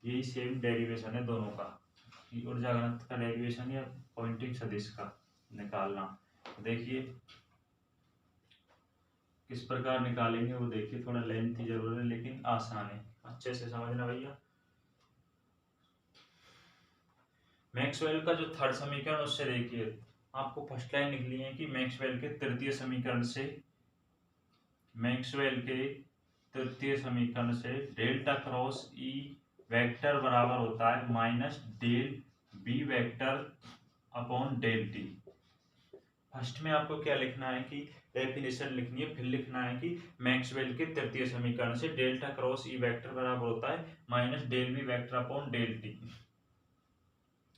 यही सेम डेरिवेशन है दोनों का, ऊर्जा घनत्व का डेरिवेशन या पॉइंटिंग सदिश का निकालना। देखिए किस प्रकार निकालेंगे वो देखिए, थोड़ा लेंथ की जरूरत है लेकिन आसान है, अच्छे से समझना भैया। मैक्सवेल का जो थर्ड समीकरण उससे देखिए आपको फर्स्ट लाइन निकली है कि मैक्सवेल के तृतीय समीकरण से डेल्टा क्रॉस ई वेक्टर बराबर होता है minus del B vector upon del T. First में आपको क्या लिखना है कि डेफिनेशन लिखनी है, फिर लिखना है कि मैक्सवेल के तृतीय समीकरण से डेल्टा क्रॉस ई वेक्टर बराबर होता है minus del B vector upon del T,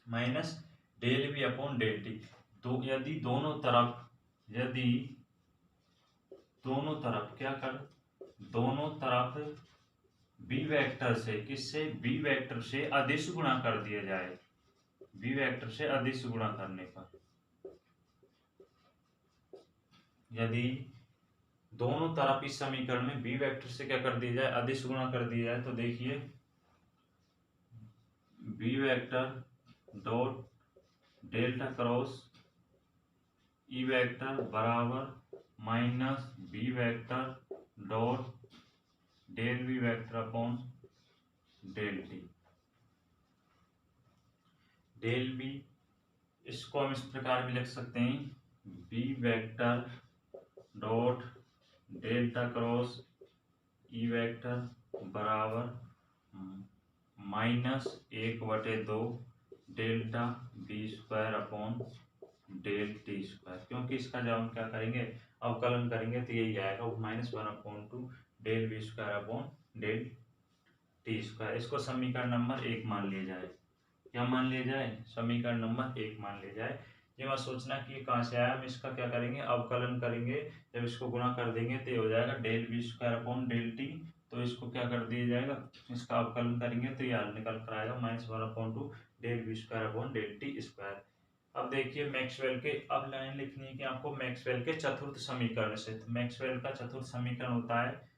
minus del B upon del T. तो यदि दोनों तरफ क्या कर, दोनों तरफ बी वेक्टर से, किससे, बी वेक्टर से अदिश गुणा कर दिया जाए, बी वेक्टर से अदिश गुणा करने पर, यदि दोनों तरफ इस समीकरण में बी वेक्टर से क्या कर दिया जाए, अदिश गुणा कर दिया जाए, तो देखिए b vector dot delta cross ई वेक्टर बराबर minus b vector dot del B vector upon del t. Del b इसको हम इस प्रकार भी लिख सकते हैं, b vector dot delta cross ई वेक्टर बराबर minus 1/2 delta b square upon del T square. क्योंकि इसका जब हम क्या करेंगे, अवकलन करेंगे तो यही आएगा -1/2 del B square upon del T square. इसको समीकरण नंबर 1 मान लिया जाए। क्या मान लिया जाए, समीकरण नंबर 1 मान लिया जाए। ये मत सोचना कि ये कहाँ से आया, हम इसका क्या करेंगे, अवकलन करेंगे। जब इसको गुणा कर देंगे तो ये हो जाएगा del B square upon del T. तो इसको क्या कर दिया जाएगा, इसका अवकलन करेंगे तो ये निकल कर आएगा -1/2 del B square upon del T square. अब देखिए मैक्सवेल के, अब लाइन लिखनी है कि आपको मैक्सवेल के चतुर्थ समीकरण से। तो मैक्सवेल का चतुर्थ समीकरण होता है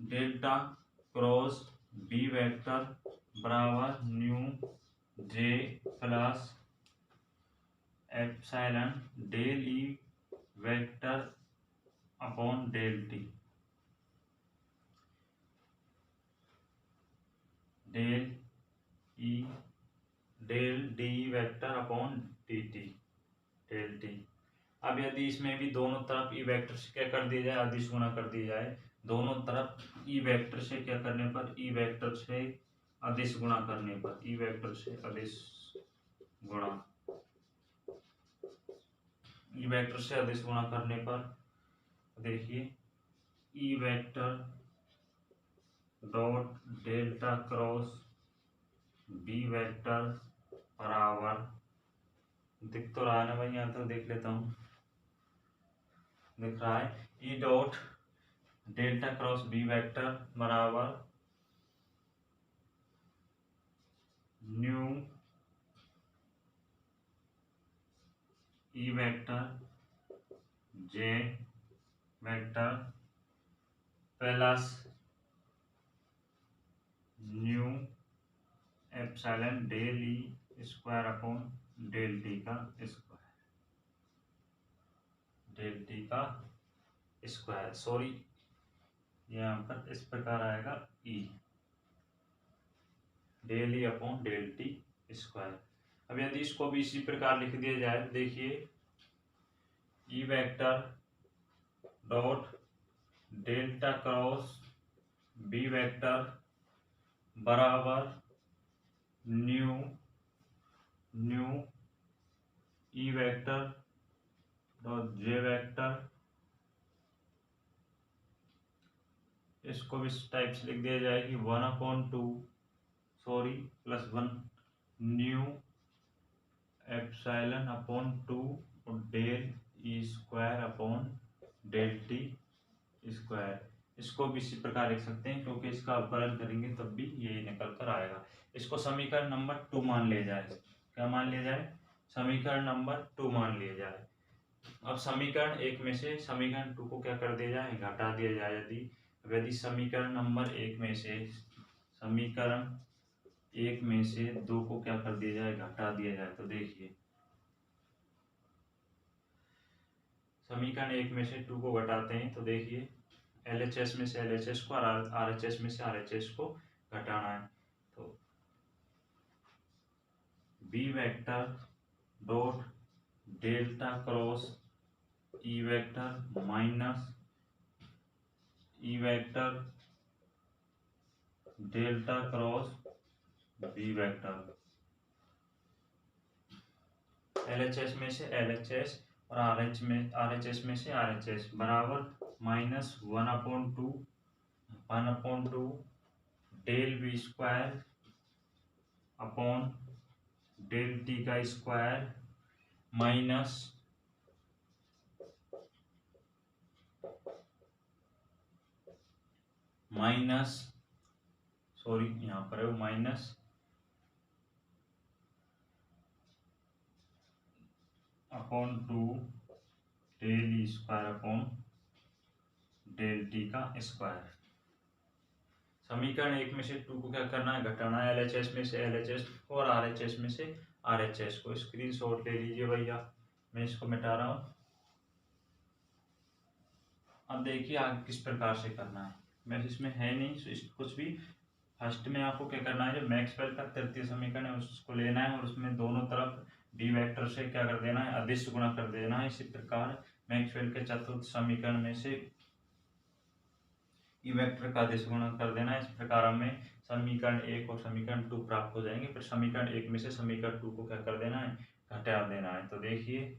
डेल्टा क्रॉस बी वेक्टर बराबर mu j plus epsilon del ई vector upon del t, del e del d vector upon d t, del t. अब यदि इसमें भी दोनों तरफ ई वेक्टर से क्या कर दिया जाए, अदिश गुणा कर दिया जाए, दोनों तरफ ई वेक्टर से क्या करने पर, ई वेक्टर से अदिश गुणा करने पर, ई वेक्टर से अदिश गुणा, ई वेक्टर से अदिश गुणा करने पर देखिए E vector dot delta cross B vector बराबर, दिख तो रहा है ना भाई, यहाँ तक देख लेता हूँ, दिख रहा है, E dot delta cross B vector बराबर mu E vector J vector plus mu epsilon del E square upon del T का स्क्वायर, डेल टी का स्क्वायर, सॉरी यहाँ पर इस प्रकार आएगा E del E upon del T square. अब यदि इसको भी इसी प्रकार लिख दिया जाए, देखिए E vector dot delta cross B vector बराबर mu E vector dot J vector, इसको भी इस टाइप से लिख दिया जाए कि 1/2 +1 न्यू एप्सिलॉन अपॉन 2 और del E square upon del T square. इसको भी इसी प्रकार लिख सकते हैं क्योंकि इसका अवकलन करेंगे तब भी यही निकल कर आएगा। इसको समीकरण नंबर 2 मान लिया जाए। क्या मान लिया जाए? समीकरण नंबर 2 मान लिया जाए। अब समीकरण 1 में से समीकरण 2 को क्या कर दिया जाए? घटा दिया जाए। यदि समीकरण नंबर 1 में से समीकरण 1 में से 2 को क्या कर दिया जाए? घटा दिया जाए। तो देखिए समीकरण 1 में से 2 को घटाते हैं तो देखिए LHS में से LHS को और RHS में से RHS को घटाना है। तो B vector dot delta cross ई vector minus E vector delta cross B vector. LHS में से LHS और RHS में से RHS बराबर -1/2 del B square upon del T का स्क्वायर माइनस यहाँ पर है वो minus upon 2 del E square upon del T का स्क्वायर। समीकरण 1 में से 2 को क्या करना है? घटाना है। LHS में से LHS और RHS में से RHS को स्क्रीनशॉट ले लीजिए भैया। मैं इसको मिटा रहा हूँ। अब देखिए आगे किस प्रकार से करना है। वैसे इसमें है नहीं कुछ भी। फर्स्ट में आपको क्या करना है? जो मैक्सवेल का तृतीय समीकरण है उसको लेना है और उसमें दोनों तरफ बी वेक्टर से क्या कर देना है? अदिश गुणा कर देना है। इसी प्रकार मैक्सवेल के चतुर्थ समीकरण में से ई वेक्टर का अदिश गुणा कर देना है। इस प्रकार हमें समीकरण 1 और समीकरण 2 प्राप्त हो जाएंगे। फिर समीकरण 1 में से समीकरण 2 को क्या कर देना है? घटा देना है। तो देखिए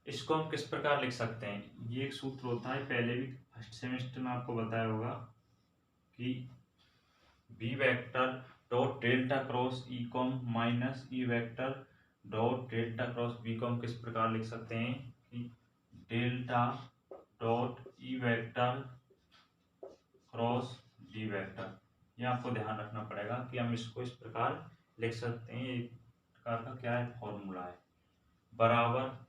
इसको हम किस प्रकार लिख सकते हैं? ये एक सूत्र होता है, पहले भी फर्स्ट सेमेस्टर में आपको बताया होगा कि B vector dot delta cross E कॉम minus E vector dot delta cross B कॉम किस प्रकार लिख सकते हैं कि delta dot E vector cross D vector. ये आपको ध्यान रखना पड़ेगा कि हम इसको इस प्रकार लिख सकते हैं। एक प्रकार का क्या है? फॉर्मूला है। बराबर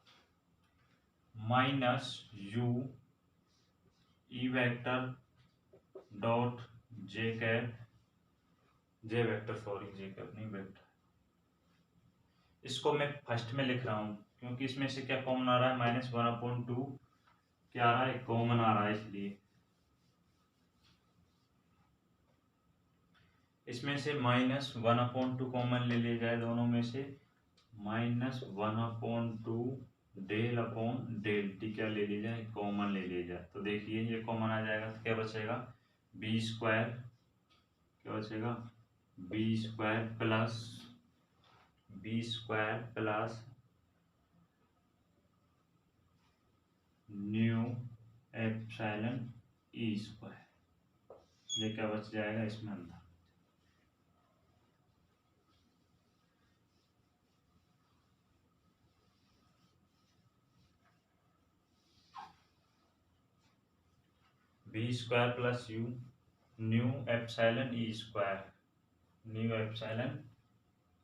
minus you E vector dot J cap नहीं वेक्टर। इसको मैं फर्स्ट में लिख रहा हूँ क्योंकि इसमें से क्या कॉमन आ रहा है? -1/2 क्या आ रहा है? कॉमन आ रहा है, इसलिए इसमें से -1/2 कॉमन ले लिया जाए। दोनों में से -1/2 डेल अपॉन डेल टी क्या ले ली जाए? कॉमन ले लिया जाए। तो देखिए ये कॉमन आ जाएगा तो क्या बचेगा? बी स्क्वायर क्या बचेगा? B square plus mu epsilon E square. ये क्या बच जाएगा इसमें? अंदर B square plus u mu epsilon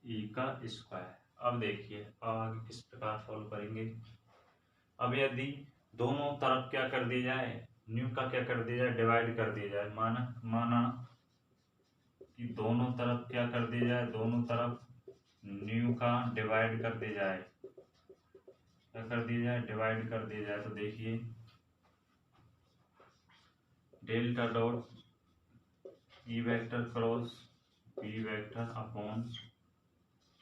E का स्क्वायर। अब देखिए आगे किस प्रकार सॉल्व करेंगे। अब यदि दोनों तरफ क्या कर दिया जाए? न्यू का क्या कर दिया जाए? डिवाइड कर दिया जाए। माना कि दोनों तरफ क्या कर दिया जाए? दोनों तरफ न्यू का डिवाइड कर दिया जाए। क्या कर दिया जाए? डिवाइड कर दिया जाए। तो देखिए delta dot E vector cross B vector upon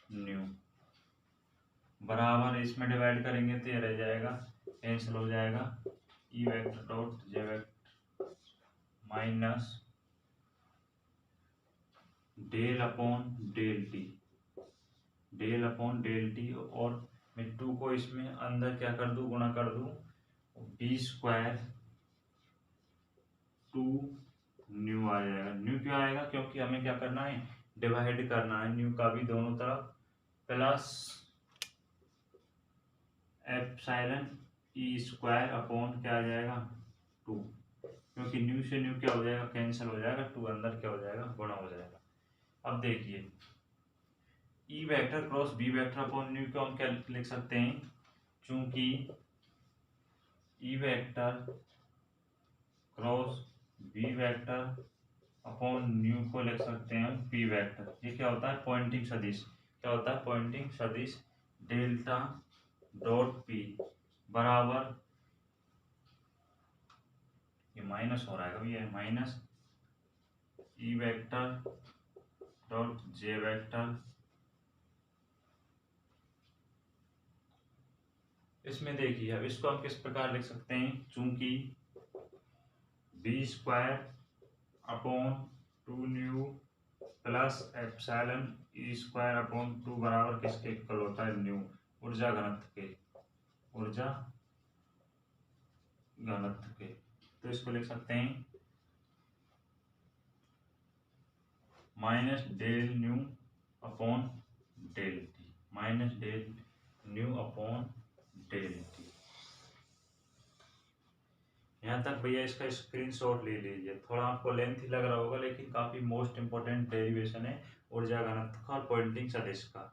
mu बराबर इसमें डिवाइड करेंगे तो ये रह जाएगा, कैंसिल हो जाएगा। E vector dot J vector minus del upon del T और मैं 2 को इसमें अंदर क्या कर दूं? गुणा कर दूं। बी स्क्वायर 2 न्यू आ जाएगा। न्यू क्यों आएगा? क्योंकि हमें क्या करना है? डिवाइड करना है न्यू का भी दोनों तरफ। Plus epsilon E square upon क्या आ जाएगा 2, क्योंकि न्यू से न्यू क्या हो जाएगा कैंसिल हो जाएगा, 2 अंदर क्या हो जाएगा गुणा हो जाएगा। अब देखिए E vector cross B vector upon mu को हम क्या लिख सकते हैं, चूंकि E vector cross B vector upon mu को लिख सकते हैं हम पी वेक्टर। ये क्या होता है पॉइंटिंग सदिश, क्या होता है पॉइंटिंग सदिश डेल्टा डॉट पी बराबर, ये माइनस हो रहा है कभी, ये minus E vector dot J vector. इसमें देखिए अब इसको हम किस प्रकार लिख सकते हैं, चूंकि B square upon 2 mu plus epsilon E square upon 2 बराबर किसके इक्वल होता है न्यू, ऊर्जा घनत्व के, ऊर्जा घनत्व के। तो इसको लिख सकते हैं minus del u upon del T, minus del u upon del T. यहाँ तक भैया इसका स्क्रीनशॉट ले लीजिए, थोड़ा आपको लेंथी लग रहा होगा लेकिन काफी मोस्ट इंपोर्टेंट डेरिवेशन है ऊर्जा घनत्व का और पॉइंटिंग सदिश का।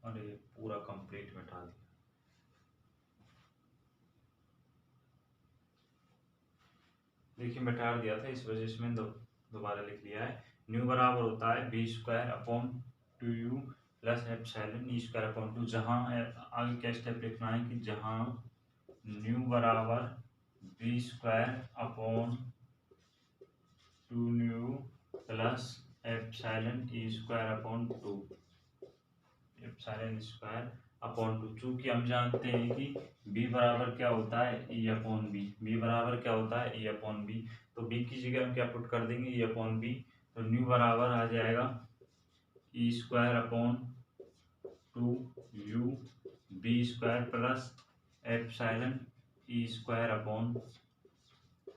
अरे पूरा कंप्लीट मिटा दिया। देखिए मिटा दिया था इस वजह से मैंने दोबारा लिख लिया है। न्यू बराबर होता है B square upon 2u plus epsilon E square upon 2। जहाँ आगे क्या स्टेप लिखना है कि जहाँ न्यू बराबर B square upon 2 mu plus epsilon E square upon 2, epsilon square upon 2। चूंकि हम जानते हैं कि b बराबर क्या होता है e अपॉन बी, b बराबर क्या होता है e अपॉन बी, तो b की जगह हम क्या पुट कर देंगे e अपॉन बी। तो न्यू बराबर आ जाएगा E square upon 2 u B square plus epsilon E square upon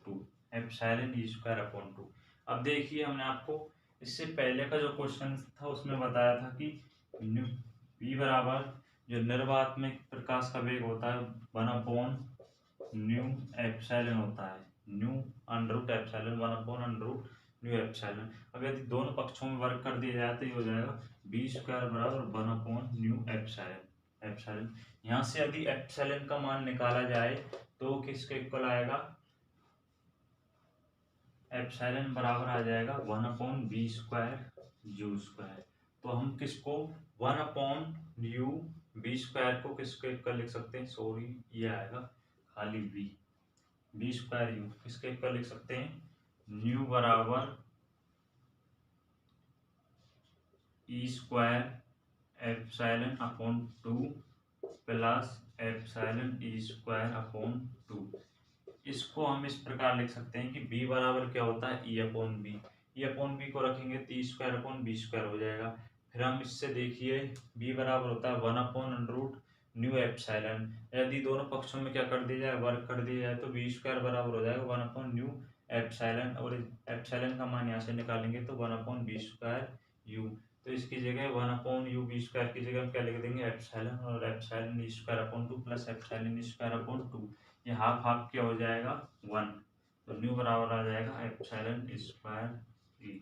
2, epsilon E square upon 2। अब देखिए हमने आपको इससे पहले का जो क्वेश्चन था उसमें बताया था कि न्यू v बराबर जो निर्वात में प्रकाश का वेग होता है 1 अपॉन न्यू एप्सिलॉन होता है, mu under root epsilon 1 upon under root new epsilon. अब यदि दोनों पक्षों में वर्क कर दिया जाए तो ये हो जाएगा बी स्क्वायर बराबर 1 अपॉन न्यू एप्सिलॉन, एप्सिलॉन। यहाँ से यदि एप्सिलॉन का मान निकाला जाए तो किसके इक्वल आएगा, एप्सिलॉन बराबर आ जाएगा 1 upon b square u square. तो हम किसको 1 अपॉन यू बी स्क्वायर को किसके इक्वल लिख सकते हैं, सॉरी ये आएगा खाली बी, बी स्क्वायर यू किसके इक्वल लिख सकते हैं, न्यू बराबर E square epsilon upon 2 plus epsilon E square upon 2। इसको हम इस प्रकार लिख सकते हैं कि b बराबर क्या होता है e upon b, e upon b को रखेंगे तो e square upon b square हो जाएगा। फिर हम इससे देखिए b बराबर होता है 1 upon under root new epsilon. यदि दोनों पक्षों में क्या कर दिया जाए वर्क कर दिया जाए तो बी स्क्वायर बराबर हो जाएगा 1 अपॉन न्यू एप्सिलॉन, और एप्सिलॉन का मान यहाँ से निकालेंगे तो 1 अपॉन बी स्क्वायर यू। तो इसकी जगह 1 अपॉन यू बी स्क्वायर की जगह हम क्या लिख देंगे एप्सिलॉन, और epsilon E square upon 2 plus epsilon E square upon 2। ये हाफ हाफ क्या हो जाएगा 1, तो न्यू बराबर आ जाएगा एप्सिलॉन स्क्वायर ई।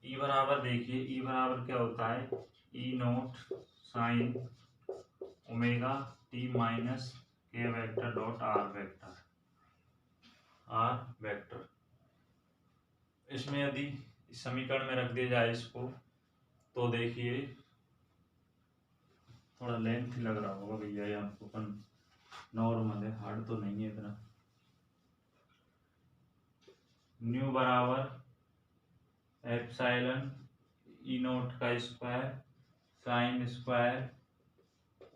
ई बराबर देखिए ई बराबर क्या होता है E naught sine omega T minus K vector dot R vector, R vector. इसमें यदि इस समीकरण में रख दिया जाए इसको तो देखिए थोड़ा लेंथ लग रहा होगा भैया ये आपको, पर नॉर्मल है, हार्ड तो नहीं है इतना। न्यू बराबर एप्सिलॉन ई नॉट का square sine square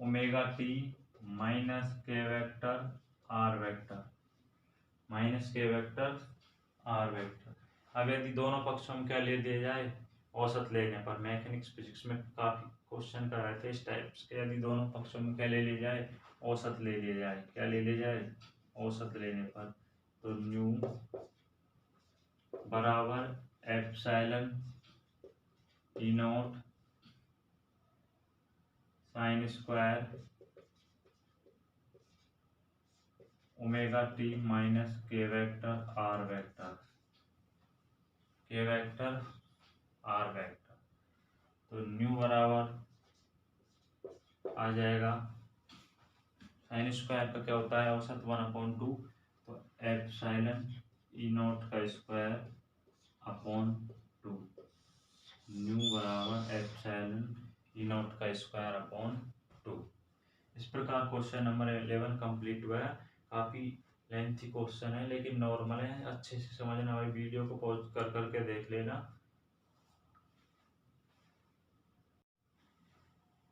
omega T minus K vector R vector minus K vector R vector. अब यदि दोनों पक्षों में क्या ले दिया जाए, औसत लेने पर, मैकेनिक्स फिजिक्स में काफ़ी क्वेश्चन कराए थे इस टाइप के, यदि दोनों पक्षों में क्या ले लिया जाए, औसत ले लिया जाए। क्या ले लिया जाए, औसत लेने पर, तो न्यू बराबर एप्सिलॉन ई naught sine square omega T minus K vector R vector, के वेक्टर आर वेक्टर। तो न्यू बराबर आ जाएगा, साइन स्क्वायर का क्या होता है औसत 1/2, तो एप्सिलॉन ई नॉट का स्क्वायर अपॉन 2, न्यू बराबर एप्सिलॉन ई नॉट का स्क्वायर अपॉन 2। इस प्रकार क्वेश्चन नंबर 11 कंप्लीट हुआ है। काफ़ी लेंथी क्वेश्चन है लेकिन नॉर्मल है, अच्छे से समझना भाई, वीडियो को पॉज कर करके देख लेना।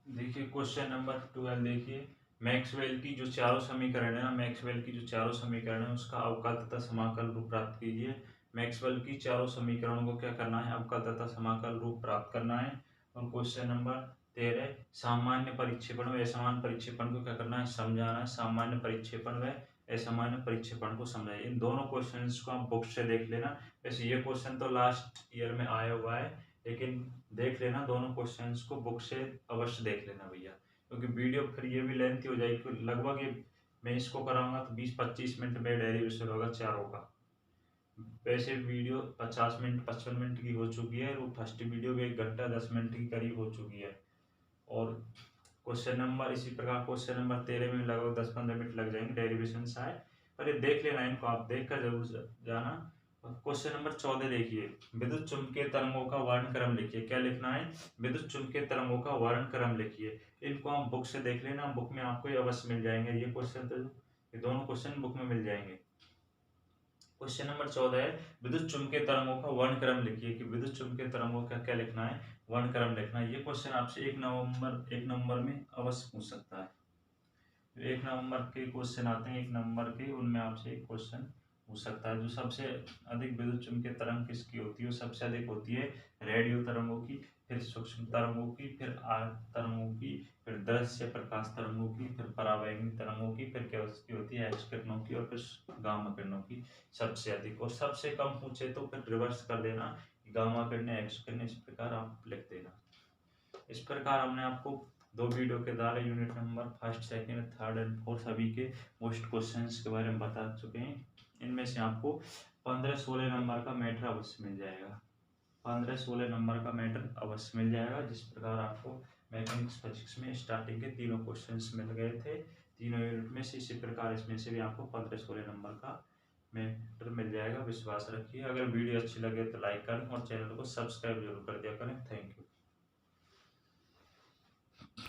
देखिए क्वेश्चन नंबर 12 देखिए, मैक्सवेल की जो चारों समीकरण है ना, मैक्सवेल की जो चारों समीकरण है उसका अवकल तथा समाकल रूप प्राप्त कीजिए। मैक्सवेल की चारों समीकरणों को क्या करना है, अवकल तथा समाकल रूप प्राप्त करना है। और क्वेश्चन नंबर 13, सामान्य परिक्षेपण व असमान परिक्षेपण को क्या करना है, समझाना है। सामान्य परिक्षेपण व असामान्य परिक्षेपण को समझाइए। इन दोनों क्वेश्चंस को आप बुक से देख लेना। वैसे ये क्वेश्चन तो लास्ट ईयर में आया हुआ है, लेकिन देख लेना दोनों क्वेश्चंस को, बुक से अवश्य देख लेना भैया, क्योंकि वीडियो फिर ये भी लेंथी हो जाएगी। लगभग ये मैं इसको कराऊंगा तो 20-25 मिनट में डेरिवेशन होगा चारों का। वैसे वीडियो 50 मिनट 55 मिनट की हो चुकी है, वो फर्स्ट वीडियो भी 1 घंटा 10 मिनट की करीब हो चुकी है। और क्वेश्चन नंबर इसी प्रकार क्वेश्चन नंबर 13 में लगभग 10-15 मिनट लग जाएंगे डेरिवेशन से आए, पर ये देख लेना, इनको आप देख कर जरूर जाना। क्वेश्चन नंबर 14 देखिए, विद्युत चुम्बकीय तरंगों का वर्णक्रम लिखिए। क्या लिखना है, विद्युत चुम्बकीय तरंगों का वर्णक्रम लिखिए। इनको आप बुक से देख लेना, बुक में आपको ये अवश्य मिल जाएंगे। ये क्वेश्चन तो, ये दोनों क्वेश्चन बुक में मिल जाएंगे। क्वेश्चन नंबर 14 है, विद्युत चुम्बकीय तरंगों का वर्णक्रम लिखिए। कि विद्युत चुम्बकीय तरंगों का क्या लिखना है, वर्णक्रम लिखना है। ये क्वेश्चन आपसे 1 नंबर में अवश्य पूछ सकता है। 1 नंबर के क्वेश्चन आते हैं, 1 नंबर के, उनमें आपसे एक क्वेश्चन हो सकता है। जो सबसे अधिक विद्युत चुम्बकीय तरंग किसकी होती है, वो सबसे अधिक होती है रेडियो तरंगों की, फिर सूक्ष्म तरंगों की, फिर आर्क तरंगों की, फिर दृश्य प्रकाश तरंगों की, फिर परावैंगनी तरंगों की, फिर क्या उसकी होती है एक्स किरणों की, और फिर गामा किरणों की सबसे अधिक। और सबसे कम पूछे तो फिर रिवर्स कर देना, गामा किरणें एक्स किरणें, इस प्रकार आप लिख देना। इस प्रकार हमने आपको 2 वीडियो के द्वारा यूनिट नंबर 1, 2, 3 एंड 4 सभी के मोस्ट क्वेश्चंस के बारे में बता चुके हैं। इनमें से आपको 15-16 नंबर का मैटर अवश्य मिल जाएगा, 15-16 नंबर का मैटर अवश्य मिल जाएगा। जिस प्रकार आपको मैकेनिक्स फिजिक्स में स्टार्टिंग के तीनों क्वेश्चंस मिल गए थे तीनों यूनिट में से, इसी प्रकार इसमें से भी आपको 15-16 नंबर का मैटर मिल जाएगा। विश्वास रखिए। अगर वीडियो अच्छी लगे तो लाइक करें और चैनल को सब्सक्राइब जरूर कर दिया करें। Thank you.